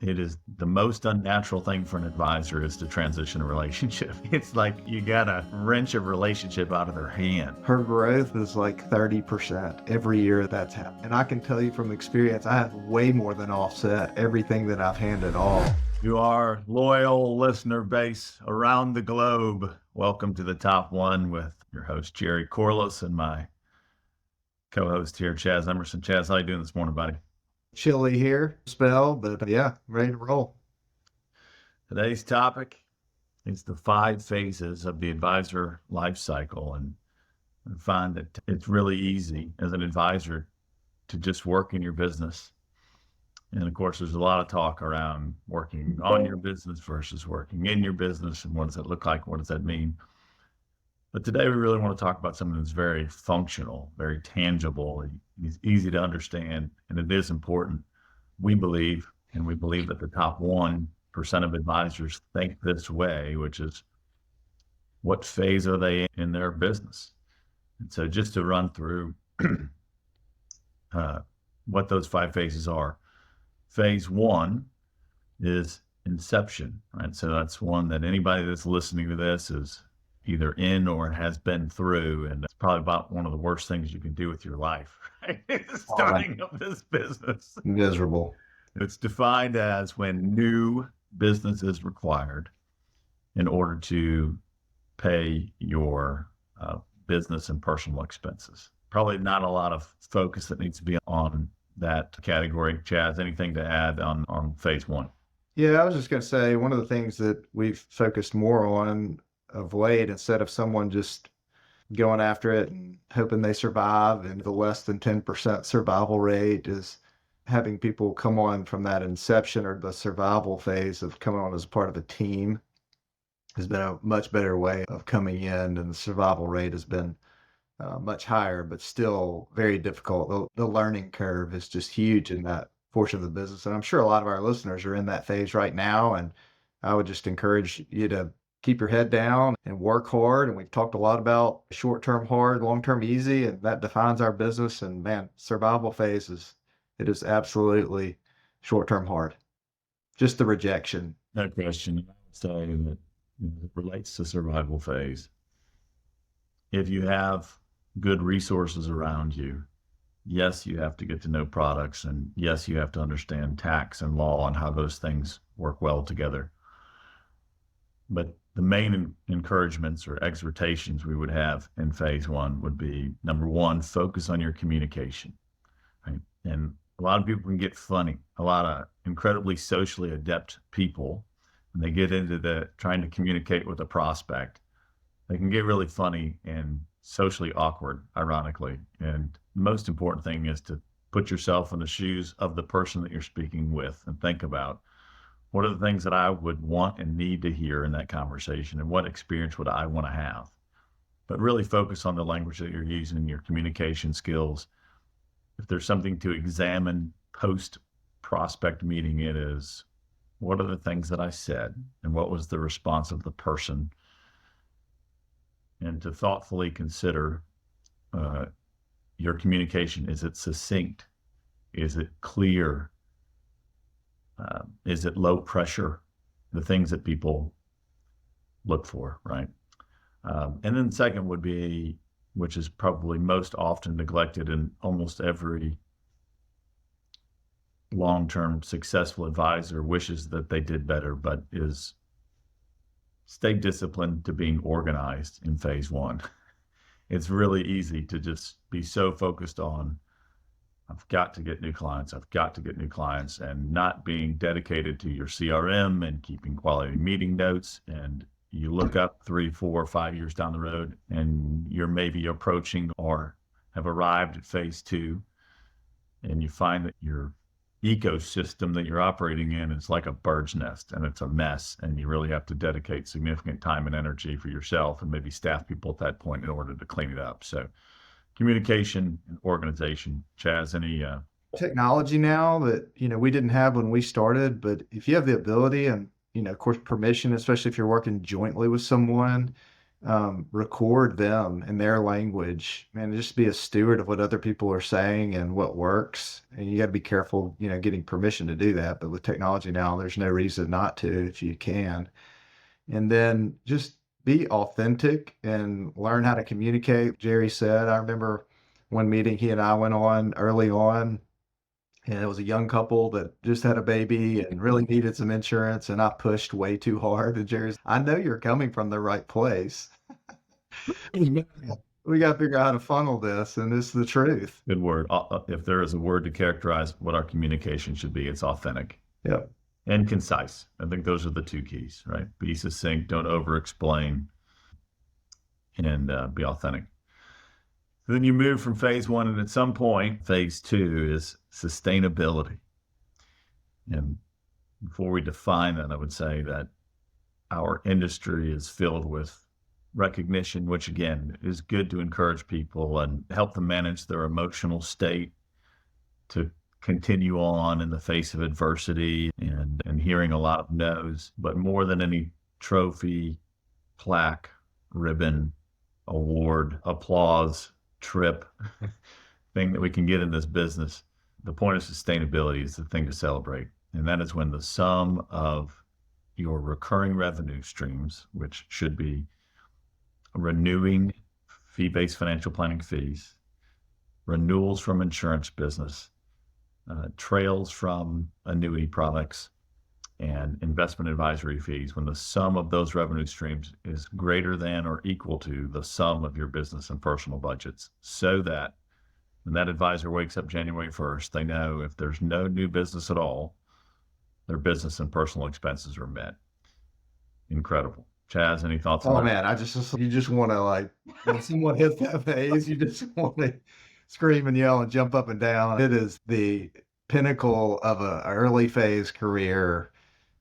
It is the most unnatural thing for an advisor is to transition a relationship. It's like you got to wrench a relationship out of their hand. Her growth is like 30% every year that's happened. And I can tell you from experience, I have way more than offset everything that I've handed off. You are loyal listener base around the globe. Welcome to the Top One with your host, Jerry Corless, and my co-host here, Chas Emerson. Chas, how you doing this morning, buddy? Chilly here, spell, but yeah, ready to roll. Today's topic is the 5 phases of the advisor life cycle. And I find that it's really easy as an advisor to just work in your business. And of course, there's a lot of talk around working on your business versus working in your business. And what does that look like? What does that mean? But today we really want to talk about something that's very functional, very tangible. It's easy to understand, and it is important. We believe that the top 1% of advisors think this way, which is what phase are they in their business? And so just to run through what those 5 phases are. Phase 1 is inception, right? So that's one that anybody that's listening to this is either in or has been through, and it's probably about one of the worst things you can do with your life, right? Starting up this business. Miserable. It's defined as when new business is required in order to pay your business and personal expenses. Probably not a lot of focus that needs to be on that category. Chas, anything to add on phase 1? Yeah, I was just going to say one of the things that we've focused more on of late, instead of someone just going after it and hoping they survive and the less than 10% survival rate, is having people come on from that inception or the survival phase of coming on as part of a team has been a much better way of coming in, and the survival rate has been much higher, but still very difficult. The learning curve is just huge in that portion of the business. And I'm sure a lot of our listeners are in that phase right now. And I would just encourage you to keep your head down and work hard. And we've talked a lot about short-term hard, long-term easy, and that defines our business. And man, survival phase it is absolutely short-term hard. Just the rejection. No question. I would say that it relates to survival phase. If you have good resources around you, yes, you have to get to know products, and yes, you have to understand tax and law and how those things work well together. But the main encouragements or exhortations we would have in phase 1 would be, number 1, focus on your communication. Right? And a lot of people can get funny. A lot of incredibly socially adept people, when they get into trying to communicate with a prospect, they can get really funny and socially awkward, ironically. And the most important thing is to put yourself in the shoes of the person that you're speaking with and think about, what are the things that I would want and need to hear in that conversation, and what experience would I want to have? But really focus on the language that you're using, your communication skills. If there's something to examine post-prospect meeting, it is, what are the things that I said, and what was the response of the person? And to thoughtfully consider your communication. Is it succinct? Is it clear? Is it low pressure? The things that people look for, right? And then second would be, which is probably most often neglected in almost every long-term successful advisor wishes that they did better, but is stay disciplined to being organized in phase 1. It's really easy to just be so focused on, I've got to get new clients, and not being dedicated to your CRM and keeping quality meeting notes. And you look up 3, 4, 5 years down the road, and you're maybe approaching or have arrived at phase 2, and you find that your ecosystem that you're operating in is like a bird's nest, and it's a mess, and you really have to dedicate significant time and energy for yourself and maybe staff people at that point in order to clean it up. So communication and organization. Chas, any Technology now that we didn't have when we started, but if you have the ability and of course permission, especially if you're working jointly with someone, record them in their language, and just be a steward of what other people are saying and what works. And you got to be careful, getting permission to do that. But with technology now, there's no reason not to if you can. And then just be authentic and learn how to communicate. Jerry said, I remember one meeting he and I went on early on, and it was a young couple that just had a baby and really needed some insurance. And I pushed way too hard. And Jerry's, I know you're coming from the right place. We got to figure out how to funnel this. And it's the truth. Good word. If there is a word to characterize what our communication should be, it's authentic. Yep. And concise. I think those are the two keys, right? Be succinct, don't over explain, and be authentic. Then you move from phase one, and at some point, phase two is sustainability. And before we define that, I would say that our industry is filled with recognition, which again is good to encourage people and help them manage their emotional state to continue on in the face of adversity and hearing a lot of no's. But more than any trophy, plaque, ribbon, award, applause, trip thing that we can get in this business, the point of sustainability is the thing to celebrate. And that is when the sum of your recurring revenue streams, which should be renewing fee-based financial planning fees, renewals from insurance business, trails from annuity products, and investment advisory fees, when the sum of those revenue streams is greater than or equal to the sum of your business and personal budgets, so that when that advisor wakes up January 1st, they know if there's no new business at all, their business and personal expenses are met. Incredible. Chas, any thoughts on Oh that? man, you just want to, like, when someone hits that phase, you just want to scream and yell and jump up and down. It is the pinnacle of a early phase career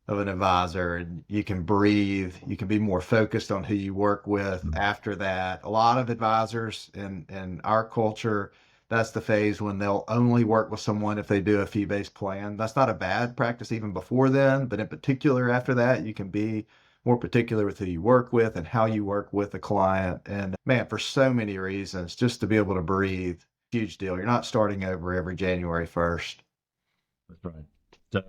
of an advisor, and you can breathe, you can be more focused on who you work with after that. A lot of advisors in our culture, that's the phase when they'll only work with someone if they do a fee-based plan. That's not a bad practice even before then, but in particular after that, you can be more particular with who you work with and how you work with the client. And man, for so many reasons, just to be able to breathe, huge deal. You're not starting over every January 1st. That's right. So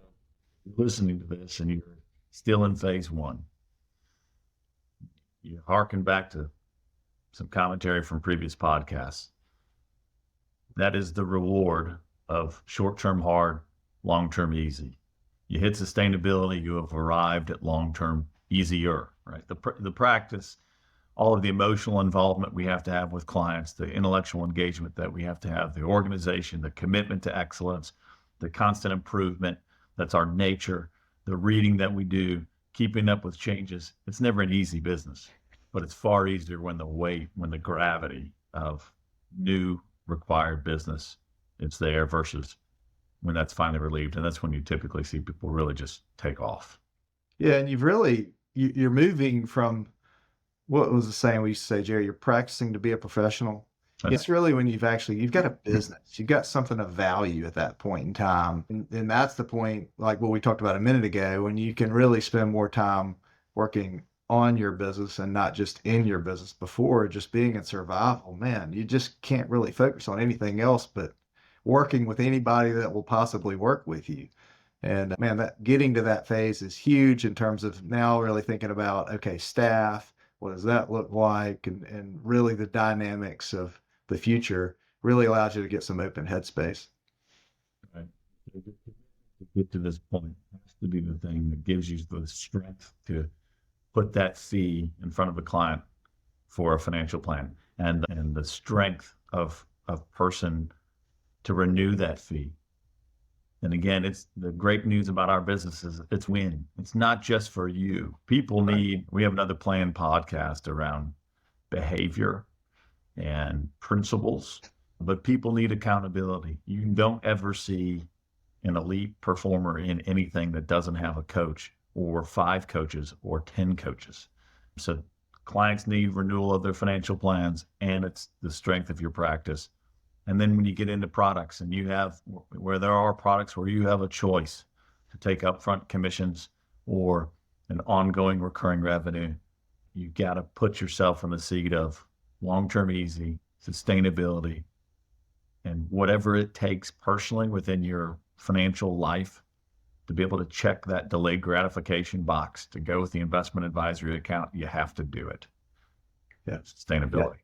you're listening to this and you're still in phase one. You hearken back to some commentary from previous podcasts. That is the reward of short-term hard, long-term easy. You hit sustainability, you have arrived at long-term easier, right? The practice, all of the emotional involvement we have to have with clients, the intellectual engagement that we have to have, the organization, the commitment to excellence, the constant improvement, that's our nature, the reading that we do, keeping up with changes. It's never an easy business, but it's far easier when the weight, when the gravity of new required business is there versus when that's finally relieved. And that's when you typically see people really just take off. Yeah, and you're moving from, what was the saying we used to say, Jerry? You're practicing to be a professional. It's really when you've got a business, you've got something of value at that point in time. And that's the point, like what we talked about a minute ago, when you can really spend more time working on your business and not just in your business. Before, just being in survival, man, you just can't really focus on anything else but working with anybody that will possibly work with you. And man, that getting to that phase is huge in terms of now really thinking about, okay, staff, what does that look like? And really the dynamics of the future really allows you to get some open headspace. Right. To get to this point has to be the thing that gives you the strength to put that fee in front of the client for a financial plan, and the strength of a person to renew that fee. And again, it's the great news about our business is it's win. It's not just for you. People need, we have another planned podcast around behavior and principles, but people need accountability. You don't ever see an elite performer in anything that doesn't have a coach or 5 coaches or 10 coaches. So clients need renewal of their financial plans, and it's the strength of your practice. And then when you get into products and you have, where there are products where you have a choice to take upfront commissions or an ongoing recurring revenue, you got to put yourself in the seat of long-term easy, sustainability, and whatever it takes personally within your financial life to be able to check that delayed gratification box to go with the investment advisory account, you have to do it. Yeah. Sustainability.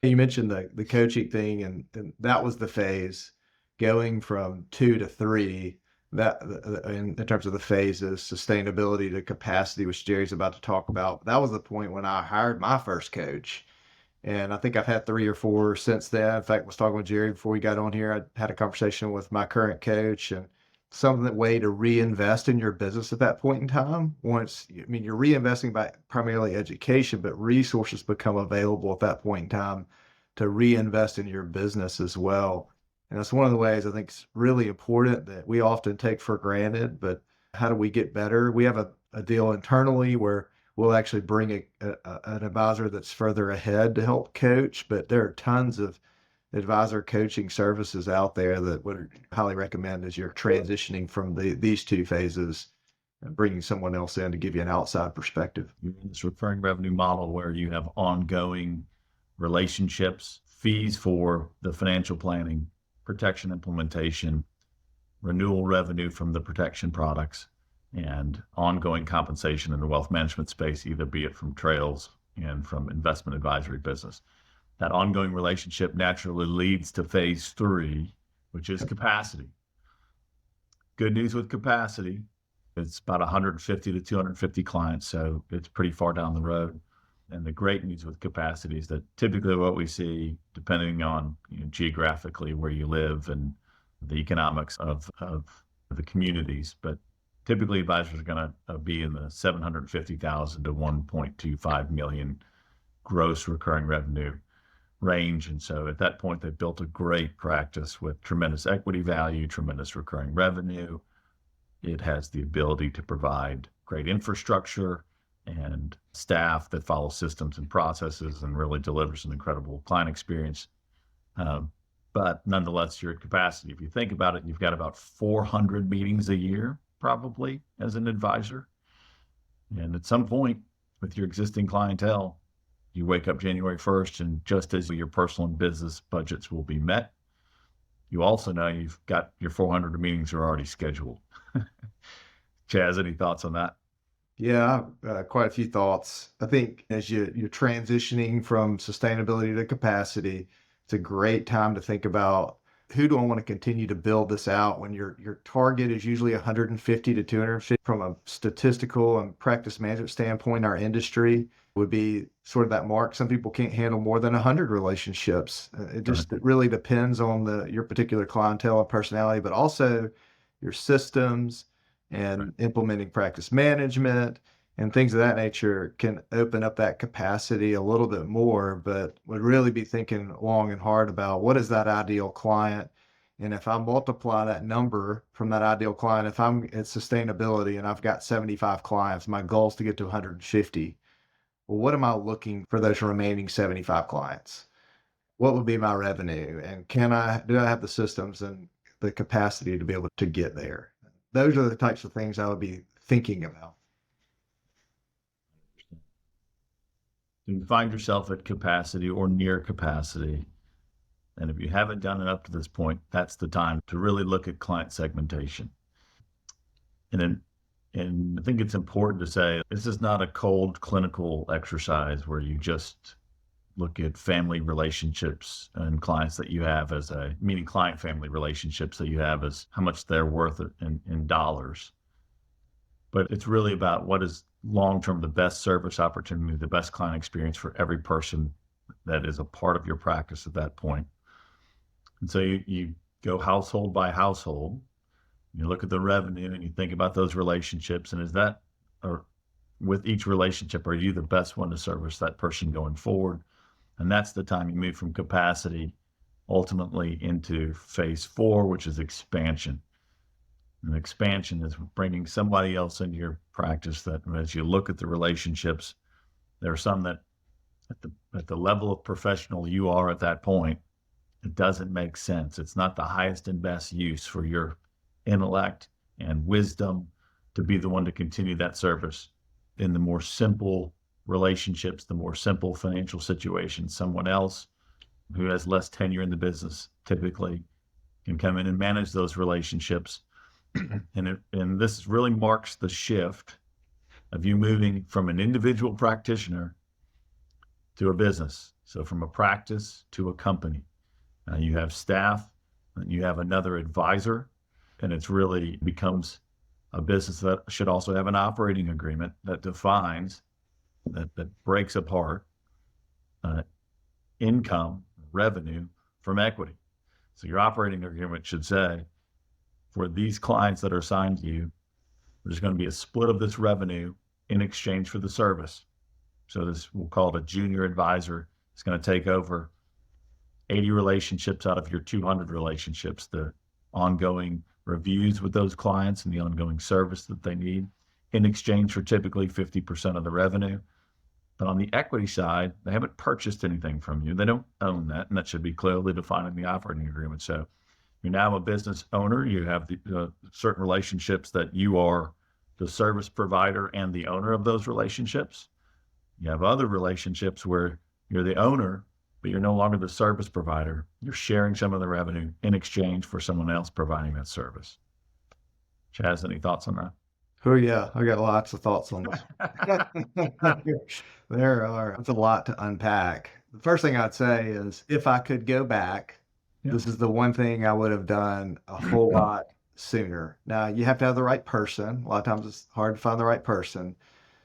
You mentioned the coaching thing, and that was the phase going from 2 to 3. That in terms of the phases, sustainability to capacity, which Jerry's about to talk about. That was the point when I hired my first coach, and I think I've had 3 or 4 since then. In fact, I was talking with Jerry before we got on here. I had a conversation with my current coach, and some way to reinvest in your business at that point in time. You're reinvesting by primarily education, but resources become available at that point in time to reinvest in your business as well. And that's one of the ways I think it's really important that we often take for granted. But how do we get better? We have a deal internally where we'll actually bring an advisor that's further ahead to help coach. But there are tons of advisor coaching services out there that would highly recommend as you're transitioning from these 2 phases and bringing someone else in to give you an outside perspective. You're in this recurring revenue model where you have ongoing relationships, fees for the financial planning, protection implementation, renewal revenue from the protection products, and ongoing compensation in the wealth management space, either be it from trails and from investment advisory business. That ongoing relationship naturally leads to phase 3, which is capacity. Good news with capacity, it's about 150 to 250 clients, so it's pretty far down the road. And the great news with capacity is that typically what we see, depending on geographically where you live and the economics of the communities, but typically advisors are going to be in the 750,000 to 1.25 million gross recurring revenue range. And so at that point, they've built a great practice with tremendous equity value, tremendous recurring revenue. It has the ability to provide great infrastructure and staff that follow systems and processes and really delivers an incredible client experience. But nonetheless, you're at capacity. If you think about it, you've got about 400 meetings a year, probably, as an advisor. And at some point with your existing clientele, you wake up January 1st, and just as your personal and business budgets will be met, you also know you've got your 400 meetings are already scheduled. Chas, any thoughts on that? Yeah, quite a few thoughts. I think as you're transitioning from sustainability to capacity, it's a great time to think about who do I want to continue to build this out when your target is usually 150 to 250 from a statistical and practice management standpoint. Our industry would be sort of that mark. Some people can't handle more than 100 relationships. It really depends on your particular clientele and personality, but also your systems and implementing practice management and things of that nature can open up that capacity a little bit more, but would really be thinking long and hard about what is that ideal client. And if I multiply that number from that ideal client, if I'm at sustainability and I've got 75 clients, my goal is to get to 150. Well, what am I looking for those remaining 75 clients? What would be my revenue? And do I have the systems and the capacity to be able to get there? Those are the types of things I would be thinking about. You find yourself at capacity or near capacity. And if you haven't done it up to this point, that's the time to really look at client segmentation. And I think it's important to say, this is not a cold clinical exercise where you just look at family relationships and clients that you have meaning client family relationships that you have as how much they're worth in dollars. But it's really about what is long-term the best service opportunity, the best client experience for every person that is a part of your practice at that point. And so you go household by household, you look at the revenue and you think about those relationships, and or with each relationship, are you the best one to service that person going forward? And that's the time you move from capacity ultimately into phase 4, which is expansion. And expansion is bringing somebody else into your practice that as you look at the relationships, there are some that at the level of professional you are at that point, it doesn't make sense. It's not the highest and best use for your intellect and wisdom to be the one to continue that service. In the more simple relationships, the more simple financial situation. Someone else who has less tenure in the business typically can come in and manage those relationships. And this really marks the shift of you moving from an individual practitioner to a business. So from a practice to a company. You have staff, and you have another advisor, and it's really becomes a business that should also have an operating agreement that defines, that breaks apart income, revenue from equity. So your operating agreement should say, for these clients that are assigned to you, there's going to be a split of this revenue in exchange for the service. So this, we'll call it a junior advisor. It's going to take over 80 relationships out of your 200 relationships, the ongoing reviews with those clients and the ongoing service that they need in exchange for typically 50% of the revenue. But on the equity side, they haven't purchased anything from you. They don't own that, and that should be clearly defined in the operating agreement. So you're now a business owner. You have the certain relationships that you are the service provider and the owner of those relationships. You have other relationships where you're the owner, but you're no longer the service provider. You're sharing some of the revenue in exchange for someone else providing that service. Chas, any thoughts on that? Oh yeah, I got lots of thoughts on this. It's a lot to unpack. The first thing I'd say is if I could go back, this is the one thing I would have done a whole lot sooner. Now you have to have the right person. A lot of times it's hard to find the right person,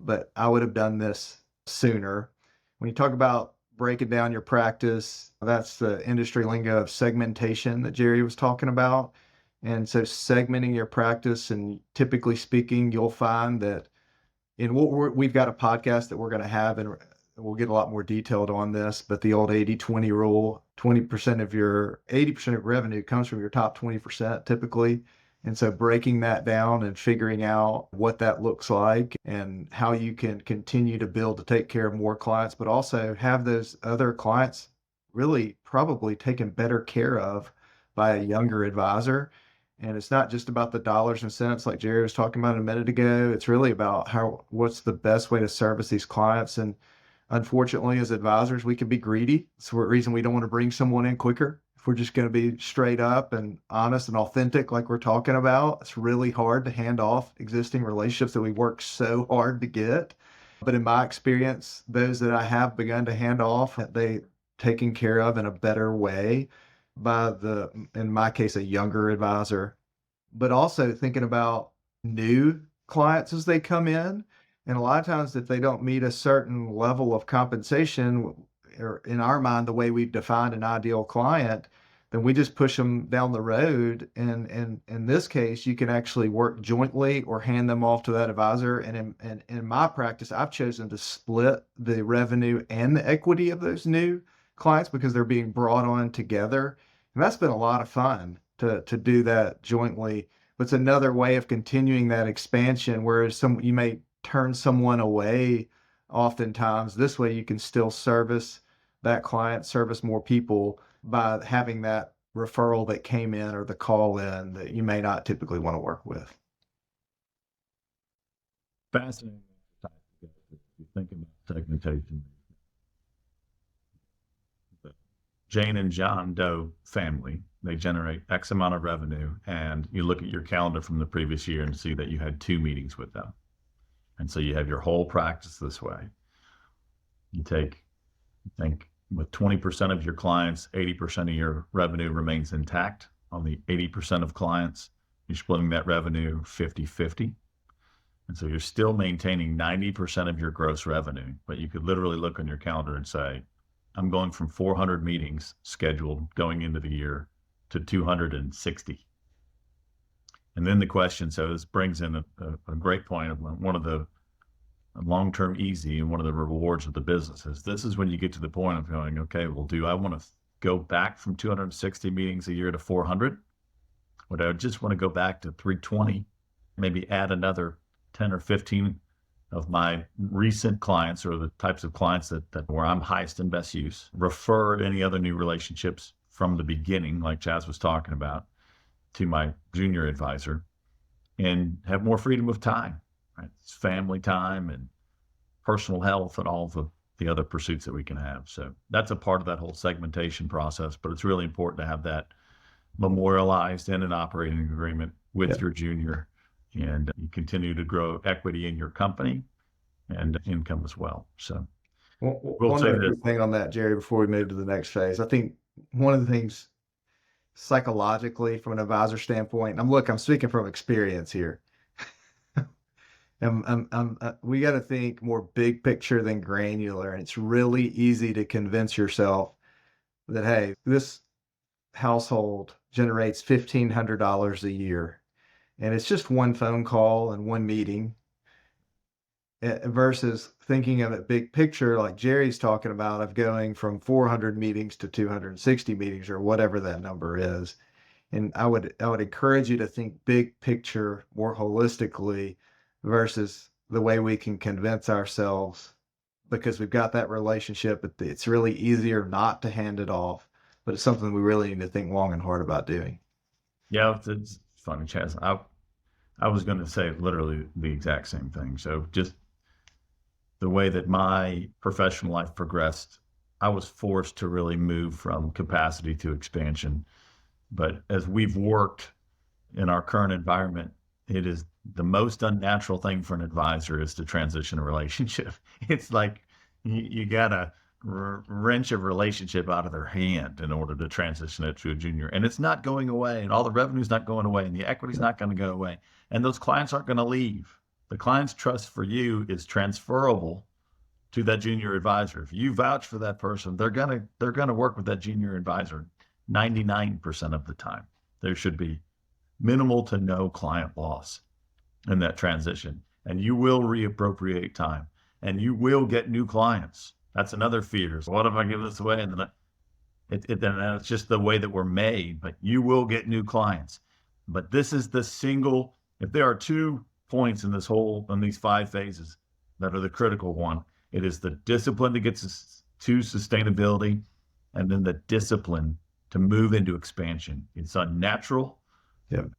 but I would have done this sooner. When you talk about breaking down your practice, that's the industry lingo of segmentation that Jerry was talking about. And so segmenting your practice, and typically speaking, you'll find that we've got a podcast that we're going to have, and we'll get a lot more detailed on this, but the old 80-20 rule, 80% of revenue comes from your top 20% typically. And so breaking that down and figuring out what that looks like and how you can continue to build to take care of more clients, but also have those other clients really probably taken better care of by a younger advisor. And it's not just about the dollars and cents like Jerry was talking about a minute ago. It's really about what's the best way to service these clients. And unfortunately, as advisors, we can be greedy. It's the reason we don't want to bring someone in quicker. If we're just going to be straight up and honest and authentic like we're talking about, it's really hard to hand off existing relationships that we work so hard to get. But in my experience, those that I have begun to hand off, they taken care of in a better way by in my case, a younger advisor. But also thinking about new clients as they come in. And a lot of times if they don't meet a certain level of compensation, or in our mind, the way we've defined an ideal client, then we just push them down the road. And in this case, you can actually work jointly or hand them off to that advisor. And in my practice, I've chosen to split the revenue and the equity of those new clients because they're being brought on together. And that's been a lot of fun to do that jointly. But it's another way of continuing that expansion, whereas you may turn someone away oftentimes. This way you can still service that client, service more people by having that referral that came in or the call in that you may not typically want to work with. Fascinating. If you think about segmentation, the Jane and John Doe family, they generate X amount of revenue, and you look at your calendar from the previous year and see that you had 2 meetings with them. And so you have your whole practice this way. You think with 20% of your clients, 80% of your revenue remains intact. On the 80% of clients, you're splitting that revenue 50-50. And so you're still maintaining 90% of your gross revenue, but you could literally look on your calendar and say, I'm going from 400 meetings scheduled going into the year to 260. And then the question, so this brings in a great point of one of the long-term easy and one of the rewards of the business is this is when you get to the point of going, okay, well, do I want to go back from 260 meetings a year to 400? Or do I just want to go back to 320, maybe add another 10 or 15 of my recent clients or the types of clients that where I'm highest and best use, refer any other new relationships from the beginning, like Chas was talking about, to my junior advisor, and have more freedom of time, right? It's family time and personal health and all the other pursuits that we can have. So that's a part of that whole segmentation process, but it's really important to have that memorialized in an operating agreement with your junior, and you continue to grow equity in your company and income as well. So we'll One say other this. quick thing on that, Jerry, before we move to the next phase. I think one of the things psychologically from an advisor standpoint, I'm speaking from experience here. We got to think more big picture than granular. And it's really easy to convince yourself that, hey, this household generates $1,500 a year. And it's just one phone call and one meeting versus thinking of it big picture, like Jerry's talking about, of going from 400 meetings to 260 meetings or whatever that number is. And I would encourage you to think big picture more holistically versus the way we can convince ourselves, because we've got that relationship. It's really easier not to hand it off, but it's something we really need to think long and hard about doing. Yeah, it's funny, Chaz. I was going to say literally the exact same thing. So just the way that my professional life progressed, I was forced to really move from capacity to expansion. But as we've worked in our current environment, it is the most unnatural thing for an advisor is to transition a relationship. It's like you got to wrench a relationship out of their hand in order to transition it to a junior. And it's not going away, and all the revenue's not going away, and the equity's not going to go away. And those clients aren't going to leave. The client's trust for you is transferable to that junior advisor. If you vouch for that person, they're gonna work with that junior advisor 99% of the time. There should be minimal to no client loss in that transition, and you will reappropriate time, and you will get new clients. That's another fear. So what if I give this away and then it's just the way that we're made? But you will get new clients. But this is the single. If there are 2 points in these 5 phases that are the critical one, it is the discipline to get to sustainability, and then the discipline to move into expansion. It's unnatural,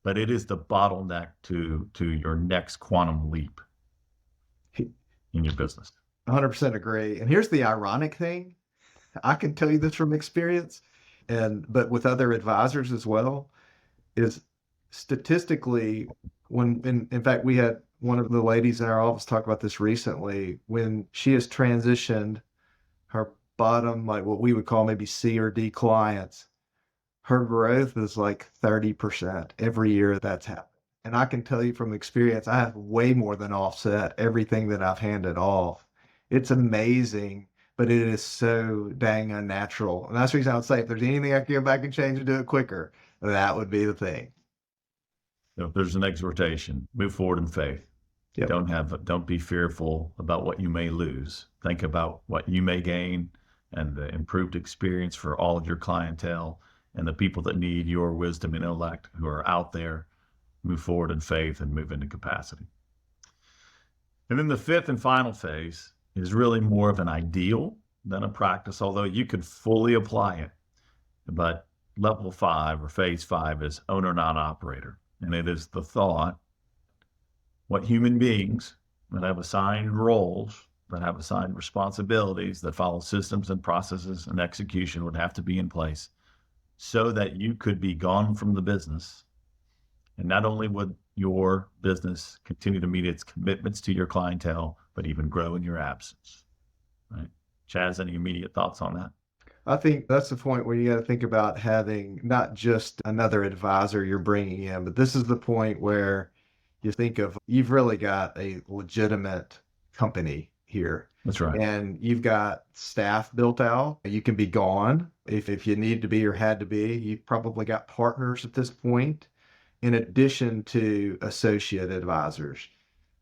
but it is the bottleneck to your next quantum leap in your business. 100% agree. And here's the ironic thing. I can tell you this from experience, but with other advisors as well, is statistically, in fact, we had one of the ladies in our office talk about this recently. When she has transitioned her bottom, like what we would call maybe C or D clients, her growth is like 30% every year that's happened. And I can tell you from experience, I have way more than offset everything that I've handed off. It's amazing, but it is so dang unnatural. And that's the reason I would say, if there's anything I can go back and change and do it quicker, that would be the thing. So there's an exhortation: move forward in faith. Yep. Don't be fearful about what you may lose. Think about what you may gain and the improved experience for all of your clientele and the people that need your wisdom and intellect who are out there. Move forward in faith and move into capacity. And then the 5th and final phase is really more of an ideal than a practice, although you could fully apply it. But level 5 or phase 5 is owner, not operator. And it is the thought what human beings that have assigned roles, that have assigned responsibilities, that follow systems and processes and execution would have to be in place so that you could be gone from the business. And not only would your business continue to meet its commitments to your clientele, but even grow in your absence. Right? Chaz, any immediate thoughts on that? I think that's the point where you got to think about having not just another advisor you're bringing in, but this is the point where you think of, you've really got a legitimate company here. That's right. And you've got staff built out. You can be gone if you need to be or had to be. You've probably got partners at this point, in addition to associate advisors.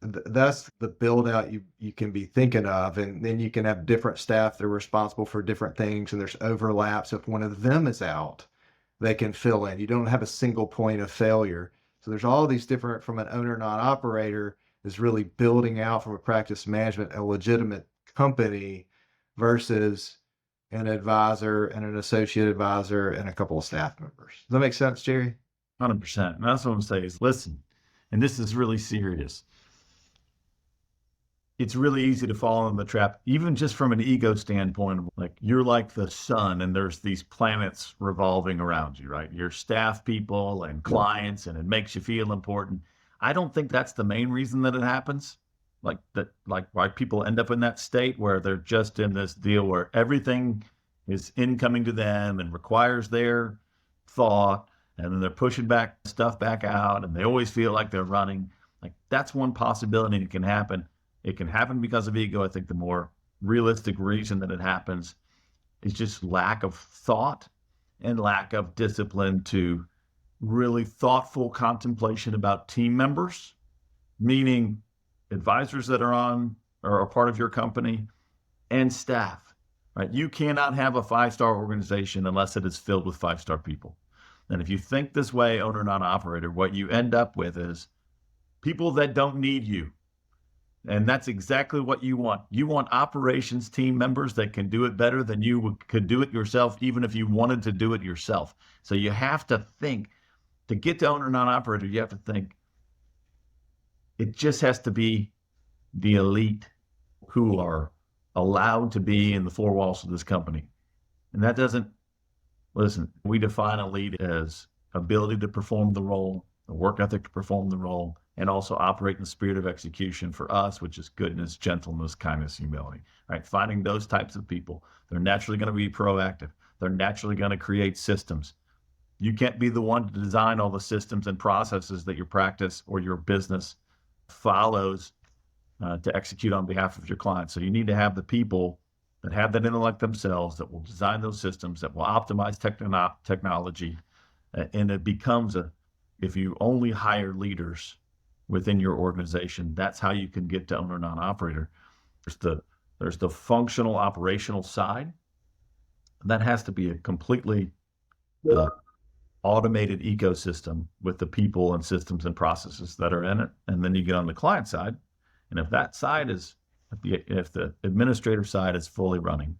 That's the build out you can be thinking of. And then you can have different staff that are responsible for different things. And there's overlaps. If one of them is out, they can fill in. You don't have a single point of failure. So there's all these different, from an owner, non-operator, is really building out from a practice management, a legitimate company versus an advisor and an associate advisor and a couple of staff members. Does that make sense, Jerry? 100%. And that's what I'm saying is, listen, and this is really serious. it's really easy to fall in the trap, even just from an ego standpoint. Like you're like the sun and there's these planets revolving around you, right? Your staff people and clients, and it makes you feel important. I don't think that's the main reason that it happens. Like that, like why people end up in that state where they're just in this deal where everything is incoming to them and requires their thought, and then they're pushing back stuff back out, and they always feel like they're running. Like that's one possibility that can happen. It can happen because of ego. I think the more realistic reason that it happens is just lack of thought and lack of discipline to really thoughtful contemplation about team members, meaning advisors that are on or are part of your company and staff, right? You cannot have a 5-star organization unless it is filled with 5-star people. And if you think this way, owner, not operator, what you end up with is people that don't need you. And that's exactly what you want. You want operations team members that can do it better than you could do it yourself, even if you wanted to do it yourself. So you have to think, to get to owner, not operator, you have to think, it just has to be the elite who are allowed to be in the 4 walls of this company. And that doesn't, listen, we define elite as ability to perform the role, the work ethic to perform the role, and also operate in the spirit of execution for us, which is goodness, gentleness, kindness, humility, right? Finding those types of people. They're naturally going to be proactive. They're naturally going to create systems. You can't be the one to design all the systems and processes that your practice or your business follows to execute on behalf of your clients. So you need to have the people that have that intellect themselves, that will design those systems, that will optimize technology. And it becomes if you only hire leaders within your organization, that's how you can get to owner, non-operator. There's the functional operational side. That has to be a completely automated ecosystem with the people and systems and processes that are in it. And then you get on the client side. And if that side is, if the administrator side is fully running,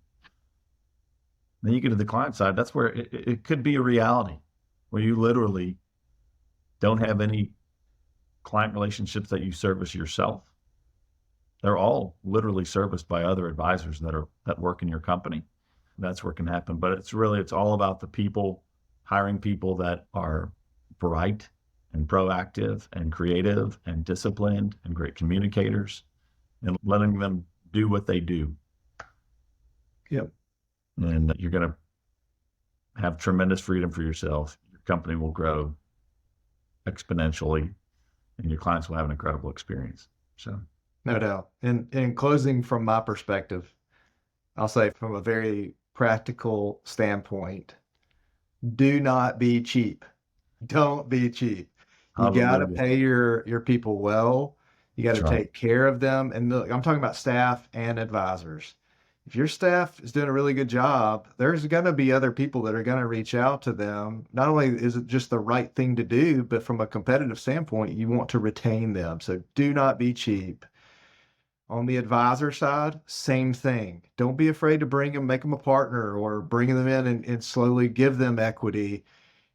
then you get to the client side. That's where it could be a reality where you literally don't have any client relationships that you service yourself. They're all literally serviced by other advisors that work in your company. That's where it can happen. But it's all about the people, hiring people that are bright and proactive and creative and disciplined and great communicators, and letting them do what they do. Yep. And you're going to have tremendous freedom for yourself. Your company will grow exponentially, and your clients will have an incredible experience. So, no doubt. And in closing, from my perspective, I'll say from a very practical standpoint, do not be cheap. Don't be cheap. You got to pay your people well. You got to take care of them. And look, I'm talking about staff and advisors. If your staff is doing a really good job, there's going to be other people that are going to reach out to them. Not only is it just the right thing to do, but from a competitive standpoint, you want to retain them. So do not be cheap. On the advisor side, same thing. Don't be afraid to bring them, make them a partner, or bring them in and slowly give them equity.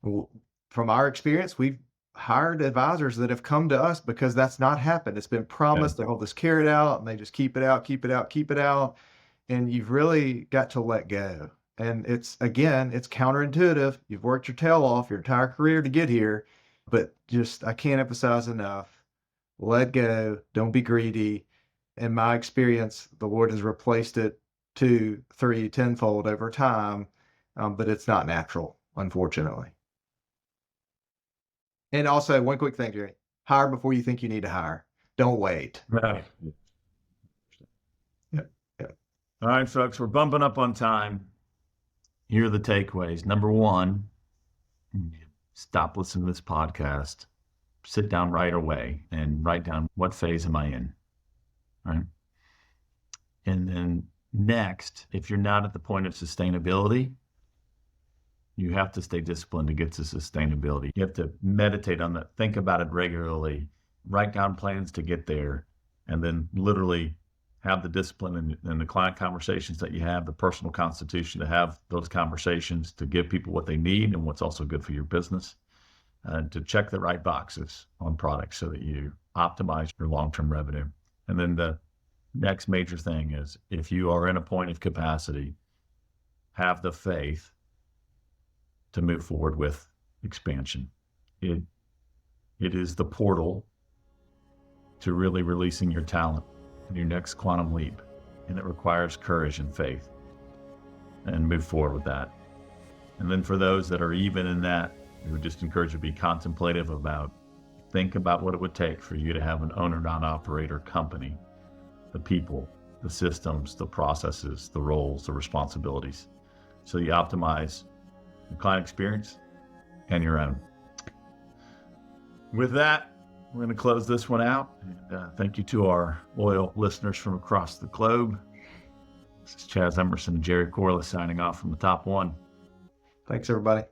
From our experience, we've hired advisors that have come to us because that's not happened. It's been promised. They hold this carrot out and they just keep it out, keep it out, keep it out. And you've really got to let go. And it's counterintuitive. You've worked your tail off your entire career to get here, but just, I can't emphasize enough. Let go. Don't be greedy. In my experience, the Lord has replaced it 2, 3, 10-fold over time, but it's not natural, unfortunately. And also, one quick thing, Jerry: hire before you think you need to hire. Don't wait. Right. Yep. All right, folks, we're bumping up on time. Here are the takeaways. Number 1, stop listening to this podcast. Sit down right away and write down, what phase am I in? Right. And then next, if you're not at the point of sustainability, you have to stay disciplined to get to sustainability. You have to meditate on that, think about it regularly, write down plans to get there, and then literally have the discipline and the client conversations that you have, the personal constitution to have those conversations, to give people what they need and what's also good for your business, and to check the right boxes on products so that you optimize your long-term revenue. And then the next major thing is, if you are in a point of capacity, have the faith to move forward with expansion. It is the portal to really releasing your talent and your next quantum leap. And it requires courage and faith, and move forward with that. And then for those that are even in that, we would just encourage you to be contemplative about, think about what it would take for you to have an owner, non-operator company, the people, the systems, the processes, the roles, the responsibilities. So you optimize the client experience and your own. With that, we're going to close this one out. And thank you to our loyal listeners from across the globe. This is Chas Emerson and Jerry Corless signing off from the Top One. Thanks, everybody.